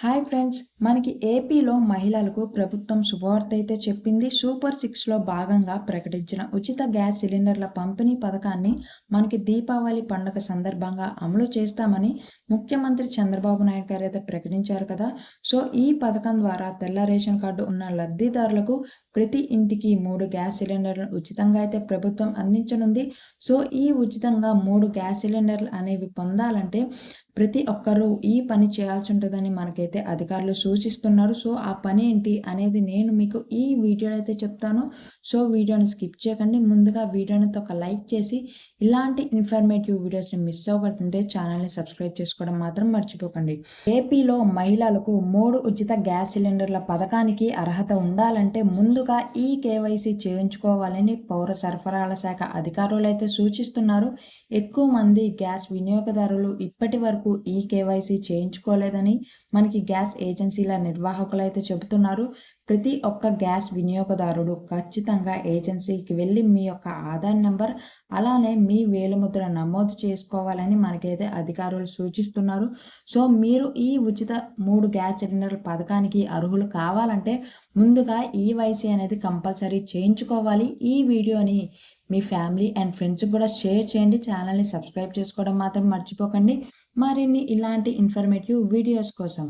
Hi friends, మనకి ఏపీలో మహిళలకు ప్రభుత్వం శుభవార్త అయితే చెప్పింది. సూపర్ 6లో భాగంగా ప్రకటించిన ఉచిత గ్యాస్ సిలిండర్ల పంపిణీ పథకాన్ని మనకి దీపావళి పండుగ సందర్భంగా అమలు చేస్తామని ముఖ్యమంత్రి చంద్రబాబు నాయుడు గారు అయితే ప్రకటించారు కదా. సో ఈ పథకం ద్వారా తెల్ల రేషన్ కార్డు ఉన్న లబ్ధిదారులకు ప్రతి ఇంటికి 3 గ్యాస్ సిలిండర్లను ఉచితంగా అయితే ప్రభుత్వం అందించనుంది. సో ఈ ఉచితంగా 3 గ్యాస్ సిలిండర్లు అనేవి పొందాలంటే ప్రతి ఒక్కరూ ఈ పని చేయాల్సి ఉంటుందని మనకైతే అధికారులు సూచిస్తున్నారు. సో ఆ పని ఏంటి అనేది నేను మీకు ఈ వీడియోలో అయితే చెప్తాను. సో వీడియోని స్కిప్ చేయకండి. ముందుగా వీడియోని ఒక లైక్ చేసి ఇలాంటి ఇన్ఫర్మేటివ్ వీడియోస్ని మిస్ అవ్వకుంటే ఛానల్ని సబ్స్క్రైబ్ చేసుకోవడం మాత్రం మర్చిపోకండి. ఏపీలో మహిళలకు 3 ఉచిత గ్యాస్ సిలిండర్ల పథకానికి అర్హత ఉండాలంటే ముందుగా ఈ కేవైసీ చేయించుకోవాలని పౌర సరఫరాల శాఖ అధికారులు అయితే సూచిస్తున్నారు. ఎక్కువ మంది గ్యాస్ వినియోగదారులు ఇప్పటి వరకు ఈ కేవైసీ చేయించుకోలేదని మనకి గ్యాస్ ఏజెన్సీల నిర్వాహకులు అయితే చెబుతున్నారు. ప్రతి ఒక్క గ్యాస్ వినియోగదారుడు ఖచ్చితంగా ఏజెన్సీకి వెళ్ళి మీ యొక్క ఆధార్ నెంబర్ అలానే మీ వేలిముద్ర నమోదు చేసుకోవాలని మనకైతే అధికారులు సూచిస్తున్నారు. సో మీరు ఈ ఉచిత 3 గ్యాస్ సిలిండర్ల పథకానికి అర్హులు కావాలంటే ముందుగా ఈవైసీ అనేది కంపల్సరీ చేయించుకోవాలి. ఈ వీడియోని మీ ఫ్యామిలీ అండ్ ఫ్రెండ్స్కి కూడా షేర్ చేయండి. ఛానల్ని సబ్స్క్రైబ్ చేసుకోవడం మాత్రం మర్చిపోకండి. మరిన్ని ఇలాంటి ఇన్ఫర్మేటివ్ వీడియోస్ కోసం.